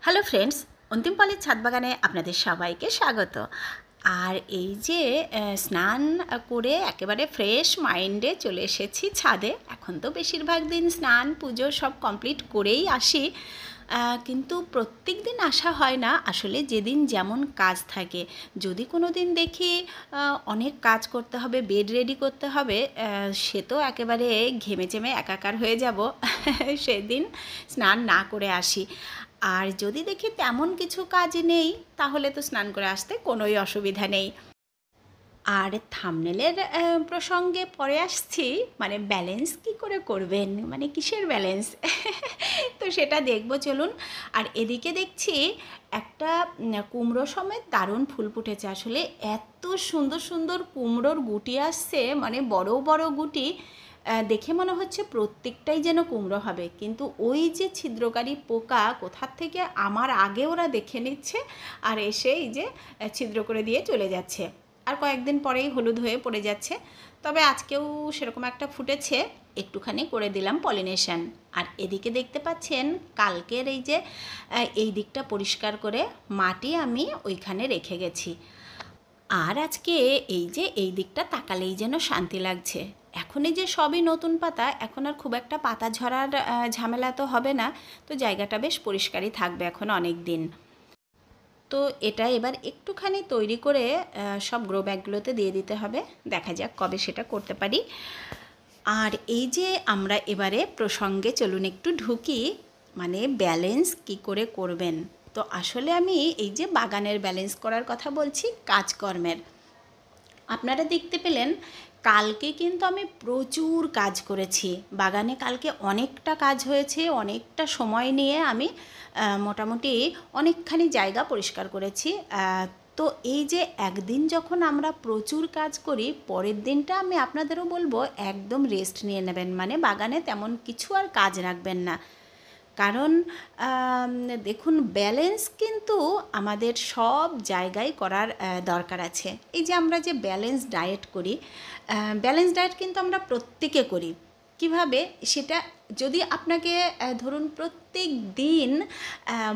Hello friends, অন্তিম পালের ছাদ বাগানে আপনাদের সবাইকে স্বাগত। আর এই যে স্নান করে একেবারে ফ্রেশ মাইন্ডে চলে এসেছি ছাদে। এখন তো বেশিরভাগ দিন স্নান পুজো সব কমপ্লিট করেই আসি, কিন্তু প্রত্যেক দিন আসা হয় না। আসলে যেদিন যেমন কাজ থাকে, যদি কোনো দিন দেখি অনেক কাজ করতে হবে, বেড রেডি করতে হবে, সে তো একেবারে ঘেমে চেমে একাকার হয়ে যাব সেদিন স্নান না করে আসি। আর যদি দেখি তেমন কিছু কাজ নেই, তাহলে তো স্নান করে আসতে কোনোই অসুবিধা নেই। আর থাম্বনেলের প্রসঙ্গে পরে আসছি, মানে ব্যালেন্স কি করে করবেন, মানে কিসের ব্যালেন্স তো সেটা দেখব চলুন। আর এদিকে দেখছি একটা কুমড়ো সমেত দারুণ ফুল ফুটেছে। আসলে এত সুন্দর সুন্দর কুমড়োর গুটি আসছে, মানে বড় বড় গুটি, দেখে মনে হচ্ছে প্রত্যেকটাই যেন কুমড়ো হবে। কিন্তু ওই যে ছিদ্রকারী পোকা কোথার থেকে আমার আগে ওরা দেখে নিচ্ছে আর এসে এই যে ছিদ্র করে দিয়ে চলে যাচ্ছে। আর কয়েকদিন পরেই হলুদ হয়ে পড়ে যাচ্ছে। তবে আজকেও সেরকম একটা ফুটেছে, একটুখানি করে দিলাম পলিনেশন। আর এদিকে দেখতে পাচ্ছেন কালকের এই যে এই দিকটা পরিষ্কার করে মাটি আমি ওইখানে রেখে গেছি। আর আজকে এই যে এই দিকটা তাকালেই যেন শান্তি লাগছে। এখন এই যে সবই নতুন পাতা, এখন আর খুব একটা পাতা ঝরার ঝামেলা তো হবে না। তো জায়গাটা বেশ পরিষ্কারই থাকবে এখন অনেক দিন। তো এটা এবার একটুখানি তৈরি করে সব গ্রো ব্যাগগুলোতে দিয়ে দিতে হবে। দেখা যাক কবে সেটা করতে পারি। আর এই যে আমরা এবারে প্রসঙ্গে চলুন একটু ঢুকি, মানে ব্যালেন্স কি করে করবেন। তো আসলে আমি এই যে বাগানের ব্যালেন্স করার কথা বলছি, কাজকর্মের। আপনারা দেখতে পেলেন কালকে কিন্তু আমি প্রচুর কাজ করেছি বাগানে। কালকে অনেকটা কাজ হয়েছে, অনেকটা সময় নিয়ে আমি মোটামুটি অনেকখানি জায়গা পরিষ্কার করেছি। তো এই যে একদিন যখন আমরা প্রচুর কাজ করি, পরের দিনটা আমি আপনাদেরও বলবো একদম রেস্ট নিয়ে নেবেন, মানে বাগানে তেমন কিছু আর কাজ রাখবেন না। কারণ দেখুন, ব্যালেন্স কিন্তু আমাদের সব জায়গায় করার দরকার আছে। এই যে আমরা যে ব্যালেন্স ডায়েট করি, ব্যালেন্স ডায়েট কিন্তু আমরা প্রত্যেকে করি। কিভাবে সেটা, যদি আপনাকে ধরুন প্রত্যেক দিন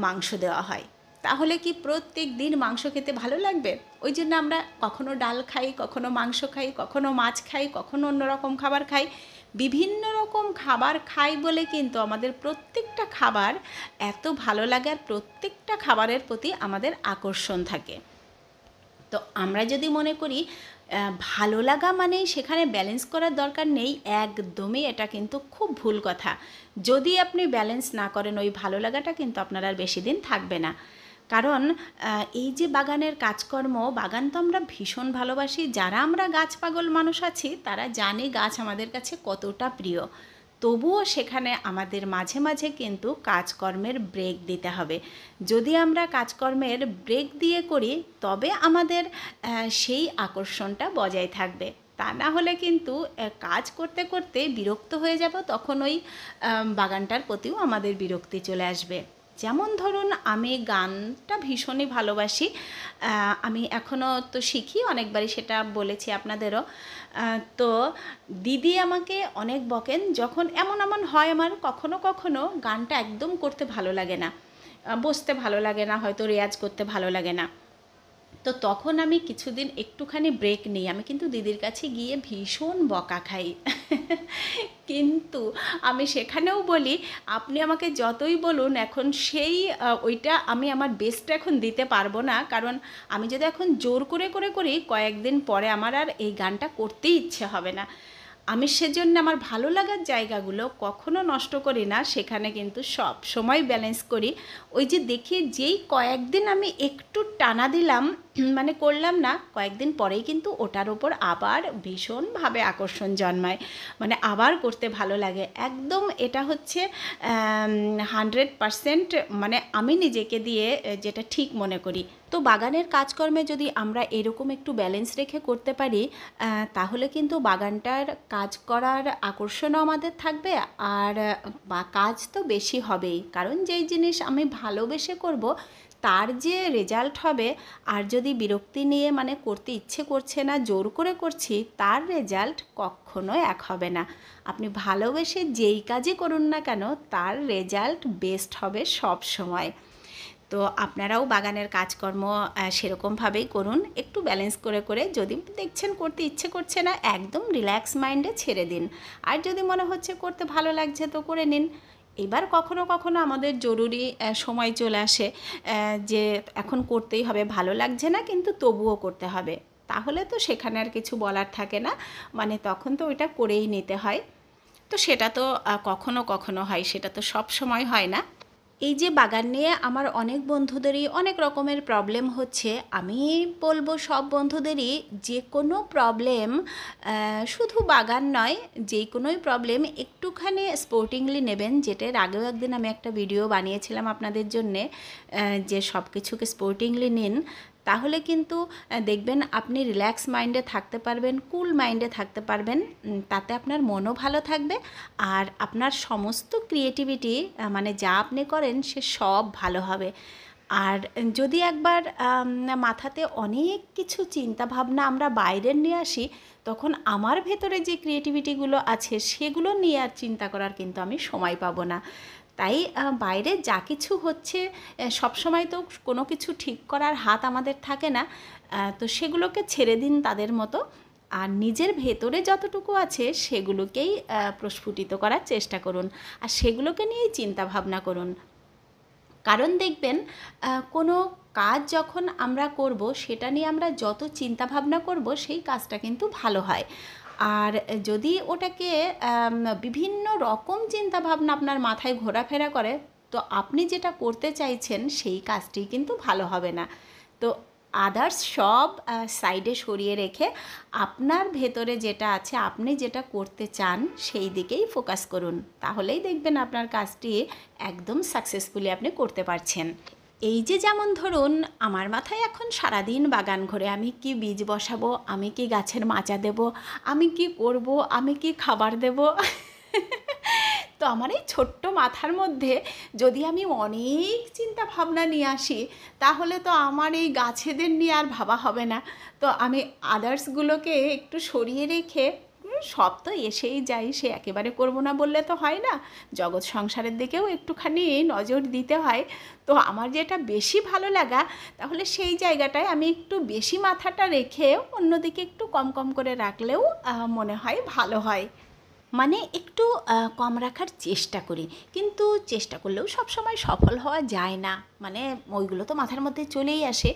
মাংস দেওয়া হয়, তাহলে কি প্রত্যেক দিন মাংস খেতে ভালো লাগবে? ওই জন্য আমরা কখনো ডাল খাই, কখনো মাংস খাই, কখনো মাছ খাই, কখনো অন্য রকম খাবার খাই। বিভিন্ন রকম খাবার খাই বলে কিন্তু আমাদের প্রত্যেকটা খাবার এত ভালো লাগে, আর প্রত্যেকটা খাবারের প্রতি আমাদের আকর্ষণ থাকে। তো আমরা যদি মনে করি ভালো লাগা মানেই সেখানে ব্যালেন্স করার দরকার নেই, একদমই এটা কিন্তু খুব ভুল কথা। যদি আপনি ব্যালেন্স না করেন, ওই ভালো লাগাটা কিন্তু আপনার আর বেশি দিন থাকবে না। কারণ এই যে বাগানের কাজকর্ম, বাগান তো আমরা ভীষণ ভালোবাসি। যারা আমরা গাছ পাগল মানুষ আছি তারা জানি গাছ আমাদের কাছে কতটা প্রিয়। তবুও সেখানে আমাদের মাঝে মাঝে কিন্তু কাজকর্মের ব্রেক দিতে হবে। যদি আমরা কাজকর্মের ব্রেক দিয়ে করি, তবে আমাদের সেই আকর্ষণটা বজায় থাকবে। তা না হলে কিন্তু কাজ করতে করতে বিরক্ত হয়ে যাব, তখন ওই বাগানটার প্রতিও আমাদের বিরক্তি চলে আসবে। যেমন ধরুন, আমি গানটা ভীষণই ভালোবাসি। আমি এখনও তো শিখি, অনেকবারই সেটা বলেছি আপনাদেরও। তো দিদি আমাকে অনেক বকেন যখন এমন এমন হয়, আমার কখনো কখনো গানটা একদম করতে ভালো লাগে না, বসতে ভালো লাগে না, হয়তো রেয়াজ করতে ভালো লাগে না। তো তখন আমি কিছুদিন একটুখানি ব্রেক নিই। আমি কিন্তু দিদির কাছে গিয়ে ভীষণ বকা খাই কিন্তু আমি সেখানেও বলি, আপনি আমাকে যতই বলুন, এখন সেই ওইটা আমি আমার বেস্টটা এখন দিতে পারবো না। কারণ আমি যদি এখন জোর করে করে করি, কয়েকদিন পরে আমার আর এই গানটা করতেই ইচ্ছে হবে না। আমি সেজন্য আমার ভালো লাগার জায়গাগুলো কখনো নষ্ট করি না, সেখানে কিন্তু সব সময় ব্যালেন্স করি। ওই যে দেখি যেই কয়েকদিন আমি একটু টানা দিলাম, মানে করলাম না, কয়েকদিন পরেই কিন্তু ওটার ওপর আবার ভীষণভাবে আকর্ষণ জন্মায়, মানে আবার করতে ভালো লাগে একদম। এটা হচ্ছে 100%, মানে আমি নিজেকে দিয়ে যেটা ঠিক মনে করি। তো বাগানের কাজকর্মে যদি আমরা এরকম একটু ব্যালেন্স রেখে করতে পারি, তাহলে কিন্তু বাগানটার কাজ করার আকর্ষণও আমাদের থাকবে। আর বা কাজ তো বেশি হবেই, কারণ যেই জিনিস আমি ভালোবেসে করব তার যে রেজাল্ট হবে, আর যদি বিরক্তি নিয়ে মানে করতে ইচ্ছে করছে না, জোর করে করছি, তার রেজাল্ট কখনো এক হবে না। আপনি ভালোবেসে যেই কাজই করুন না কেন, তার রেজাল্ট বেস্ট হবে সব সময়। তো আপনারাও বাগানের কাজকর্ম সেরকমভাবেই করুন, একটু ব্যালেন্স করে করে। যদি দেখছেন করতে ইচ্ছে করছে না, একদম রিল্যাক্স মাইন্ডে ছেড়ে দিন। আর যদি মনে হচ্ছে করতে ভালো লাগছে তো করে নিন। এবার কখনো কখনো আমাদের জরুরি সময় চলে আসে যে এখন করতেই হবে, ভালো লাগছে না কিন্তু তবুও করতে হবে। তাহলে তো সেখানে আর কিছু বলার থাকে না, মানে তখন তো ওইটা করেই নিতে হয়। তো সেটা তো কখনো কখনো হয়, সেটা তো সব সময় হয় না। এই যে বাগান নিয়ে আমার অনেক বন্ধুদেরই অনেক রকমের প্রবলেম হচ্ছে। আমি বলবো সব বন্ধুদেরই যে কোনো প্রবলেম, শুধু বাগান নয়, যে কোনোই প্রবলেম একটুখানি স্পোর্টিংলি নেবেন। যেটার আগেও একদিন আমি একটা ভিডিও বানিয়েছিলাম আপনাদের জন্যে, যে সব কিছুকে স্পোর্টিংলি নিন, তাহলে কিন্তু দেখবেন আপনি রিল্যাক্স মাইন্ডে থাকতে পারবেন, কুল মাইন্ডে থাকতে পারবেন। তাতে আপনার মনও ভালো থাকবে, আর আপনার সমস্ত ক্রিয়েটিভিটি মানে যা আপনি করেন সে সব ভালো হবে। আর যদি একবার মাথাতে অনেক কিছু চিন্তা ভাবনা আমরা বাইরের নিয়ে আসি, তখন আমার ভেতরে যে ক্রিয়েটিভিটিগুলো আছে সেগুলো নিয়ে আর চিন্তা করার কিন্তু আমি সময় পাবো না। তাই বাইরে যা কিছু হচ্ছে সবসময় তো কোনো কিছু ঠিক করার হাত আমাদের থাকে না। তো সেগুলোকে ছেড়ে দিন তাদের মতো, আর নিজের ভেতরে যতটুকু আছে সেগুলোকেই প্রস্ফুটিত করার চেষ্টা করুন, আর সেগুলোকে নিয়েই চিন্তা ভাবনা করুন। কারণ দেখবেন কোনো কাজ যখন আমরা করব, সেটা নিয়ে আমরা যত চিন্তা ভাবনা করব সেই কাজটা কিন্তু ভালো হয়। আর যদি ওটাকে বিভিন্ন রকম চিন্তা ভাবনা আপনার মাথায় ঘোরাফেরা করে, তো আপনি যেটা করতে চাইছেন সেই কাজটি কিন্তু ভালো হবে না। তো আদার্স সব সাইডে সরিয়ে রেখে আপনার ভেতরে যেটা আছে, আপনি যেটা করতে চান সেই দিকেই ফোকাস করুন। তাহলেই দেখবেন আপনার কাজটি একদম সাকসেসফুলি আপনি করতে পারছেন। এই যে যেমন ধরুন, আমার মাথায় এখন সারাদিন বাগান ঘোরে, আমি কি বীজ বসাবো, আমি কি গাছের মাচা দেব, আমি কি করব, আমি কি খাবার দেব। তো আমার এই ছোট্ট মাথার মধ্যে যদি আমি অনেক চিন্তা ভাবনা নিয়ে আসি, তাহলে তো আমার এই গাছেদের নিয়ে আর ভাবা হবে না। তো আমি আদার্সগুলোকে একটু সরিয়ে রেখে, সব তো এসেই যাই, সে একেবারে করব না বললে তো হয় না, জগৎ সংসারের দিকেও একটুখানি নজর দিতে হয়। তো আমার যেটা বেশি ভালো লাগা, তাহলে সেই জায়গাটায় আমি একটু বেশি মাথাটা রেখে অন্যদিকে একটু কম কম করে রাখলেও মনে হয় ভালো হয়। মানে একটু কম রাখার চেষ্টা করি, কিন্তু চেষ্টা করলেও সব সময় সফল হওয়া যায় না। মানে ওইগুলো তো মাথার মধ্যে চলেই আসে।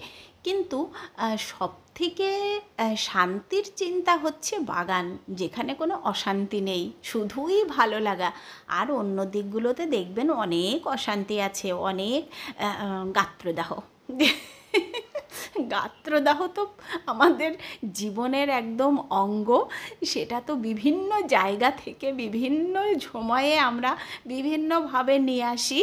কিন্তু সবথেকে শান্তির চিন্তা হচ্ছে বাগান, যেখানে কোনো অশান্তি নেই, শুধুই ভালো লাগা। আর অন্য দিকগুলোতে দেখবেন অনেক অশান্তি আছে, অনেক গাত্রদাহ। গাত্রদাহ তো আমাদের জীবনের একদম অঙ্গ। সেটা তো বিভিন্ন জায়গা থেকে বিভিন্ন সময়ে আমরা বিভিন্নভাবে নিয়ে আসি।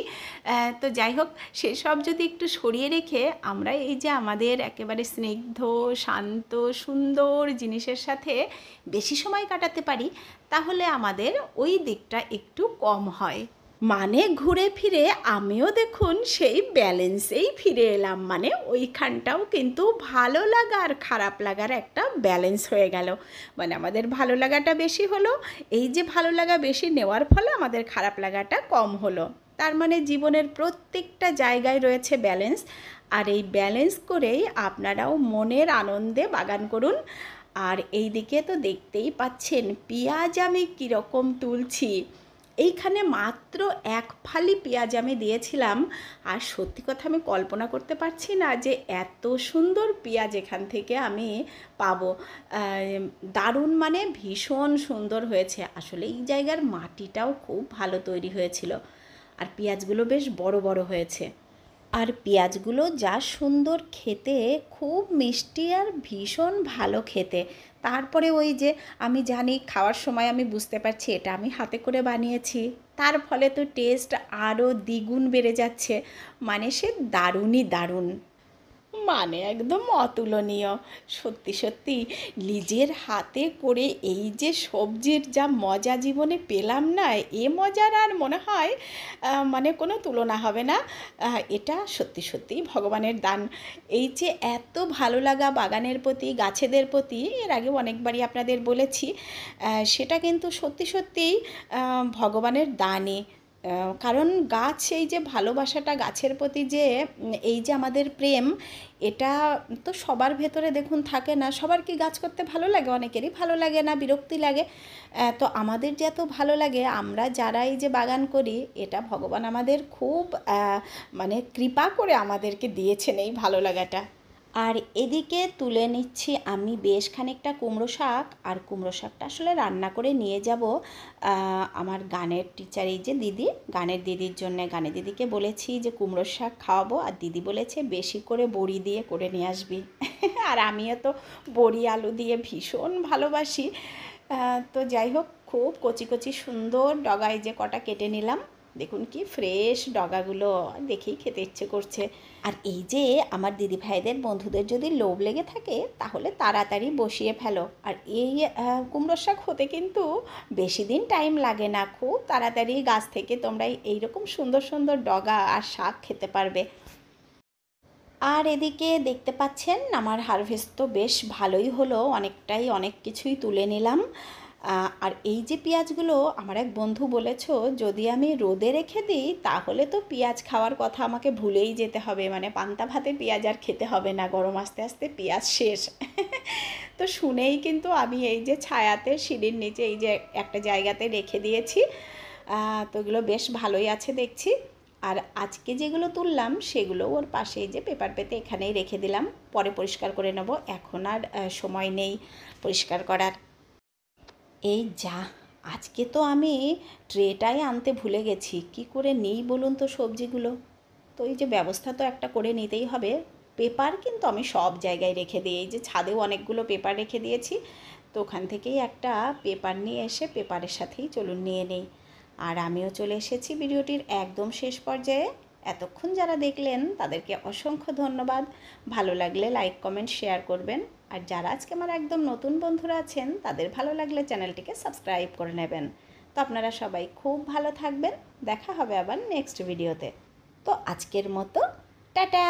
তো যাই হোক, সেসব যদি একটু সরিয়ে রেখে আমরা এই যে আমাদের একেবারে স্নিগ্ধ, শান্ত, সুন্দর জিনিসের সাথে বেশি সময় কাটাতে পারি, তাহলে আমাদের ওই দিকটা একটু কম হয়। মানে ঘুরে ফিরে আমিও দেখুন সেই ব্যালেন্সেই ফিরে এলাম। মানে ওইখানটাও কিন্তু ভালো লাগা আর খারাপ লাগার একটা ব্যালেন্স হয়ে গেল। মানে আমাদের ভালো লাগাটা বেশি হলো, এই যে ভালো লাগা বেশি নেওয়ার ফলে আমাদের খারাপ লাগাটা কম হলো। তার মানে জীবনের প্রত্যেকটা জায়গায় রয়েছে ব্যালেন্স। আর এই ব্যালেন্স করেই আপনারাও মনের আনন্দে বাগান করুন। আর এই দিকে তো দেখতেই পাচ্ছেন পেঁয়াজ আমি কীরকম তুলছি। এইখানে মাত্র এক ফালি পেঁয়াজ আমি দিয়েছিলাম, আর সত্যি কথা আমি কল্পনা করতে পারছি না যে এত সুন্দর পেঁয়াজ এখান থেকে আমি পাবো। দারুণ, মানে ভীষণ সুন্দর হয়েছে। আসলে এই জায়গার মাটিটাও খুব ভালো তৈরি হয়েছিল, আর পেঁয়াজগুলো বেশ বড় বড় হয়েছে। আর পেঁয়াজগুলো যা সুন্দর খেতে, খুব মিষ্টি আর ভীষণ ভালো খেতে। তারপরে ওই যে আমি জানি খাওয়ার সময় আমি বুঝতে পারছি এটা আমি হাতে করে বানিয়েছি, তার ফলে তো টেস্ট আরও দ্বিগুণ বেড়ে যাচ্ছে। মানে সে দারুণই দারুণ, মানে একদম অতুলনীয়। সত্যি সত্যি নিজের হাতে করে এই যে সবজির যা মজা জীবনে পেলাম না, এ মজার আর মনে হয় মানে কোনো তুলনা হবে না। এটা সত্যি সত্যিই ভগবানের দান। এই যে এত ভালো লাগা বাগানের প্রতি, গাছেদের প্রতি, এর আগে অনেকবারই আপনাদের বলেছি, সেটা কিন্তু সত্যি সত্যিই ভগবানের দানই। কারণ গাছ, এই যে ভালোবাসাটা, গাছের প্রতি যে এই যে আমাদের প্রেম, এটা তো সবার ভেতরে দেখুন থাকে না। সবার কি গাছ করতে ভালো লাগে? অনেকেরই ভালো লাগে না, বিরক্তি লাগে। তো আমাদের যে এত ভালো লাগে, আমরা যারা এই যে বাগান করি, এটা ভগবান আমাদের খুব মানে কৃপা করে আমাদেরকে দিয়েছেন এই ভালো লাগাটা। আর এদিকে তুলে নিচ্ছি আমি বেশ খানিকটা কুমড়ো শাক, আর কুমড়ো শাকটা আসলে রান্না করে নিয়ে যাব আমার গানের টিচার, এই যে দিদি, গানের দিদির জন্যে। গানের দিদিকে বলেছি যে কুমড়ো শাক খাওয়াবো, আর দিদি বলেছে বেশি করে বড়ি দিয়ে করে নিয়ে আসবি। আর আমিও তো বড়ি আলু দিয়ে ভীষণ ভালোবাসি। তো যাই হোক, খুব কচি কচি সুন্দর ডগায় যে কটা কেটে নিলাম, দেখুন কি ফ্রেশ ডগাগুলো, দেখেই খেতে ইচ্ছে করছে। আর এই যে আমার দিদি ভাইদের বন্ধুদের যদি লোভ লেগে থাকে, তাহলে তাড়াতাড়ি বসিয়ে ফেলো। আর এই কুমড়োর শাক হতে কিন্তু বেশি দিন টাইম লাগে না, খুব তাড়াতাড়ি গাছ থেকে তোমরা এইরকম সুন্দর সুন্দর ডগা আর শাক খেতে পারবে। আর এদিকে দেখতে পাচ্ছেন আমার হারভেস্ট তো বেশ ভালোই হলো, অনেক কিছুই তুলে নিলাম। আর এই যে পেঁয়াজগুলো, আমার এক বন্ধু বলেছো যদি আমি রোদে রেখে দিই তাহলে তো পেঁয়াজ খাওয়ার কথা আমাকে ভুলেই যেতে হবে, মানে পান্তা ভাতে পেঁয়াজ আর খেতে হবে না, গরম আস্তে আস্তে পেঁয়াজ শেষ। তো শুনেই কিন্তু আমি এই যে ছায়াতে সিঁড়ির নিচে এই যে একটা জায়গাতে রেখে দিয়েছি। তো এগুলো বেশ ভালোই আছে দেখছি। আর আজকে যেগুলো তুললাম সেগুলো ওর পাশে যে পেপার পেতে এখানেই রেখে দিলাম, পরে পরিষ্কার করে নেব, এখন আর সময় নেই পরিষ্কার করার। এই যা, আজকে তো আমি ট্রেটাই আনতে ভুলে গেছি, কি করে নেই বলুন তো সবজিগুলো। তো এই যে ব্যবস্থা তো একটা করে নিতেই হবে। পেপার কিন্তু আমি সব জায়গায় রেখে দিই, এই যে ছাদেও অনেকগুলো পেপার রেখে দিয়েছি, তো ওখান থেকেই একটা পেপার নিয়ে এসে পেপারের সাথেই চলুন নিয়ে নেই। আর আমিও চলে এসেছি ভিডিওটির একদম শেষ পর্যায়ে। এতক্ষণ যারা দেখলেন তাদেরকে অসংখ্য ধন্যবাদ। ভালো লাগলে লাইক কমেন্ট শেয়ার করবেন। আর যারা আজকে আমার একদম নতুন বন্ধুরা আছেন, তাদের ভালো লাগলে চ্যানেলটিকে সাবস্ক্রাইব করে নেবেন। তো আপনারা সবাই খুব ভালো থাকবেন, দেখা হবে আবার নেক্সট ভিডিওতে। তো আজকের মতো টাটা।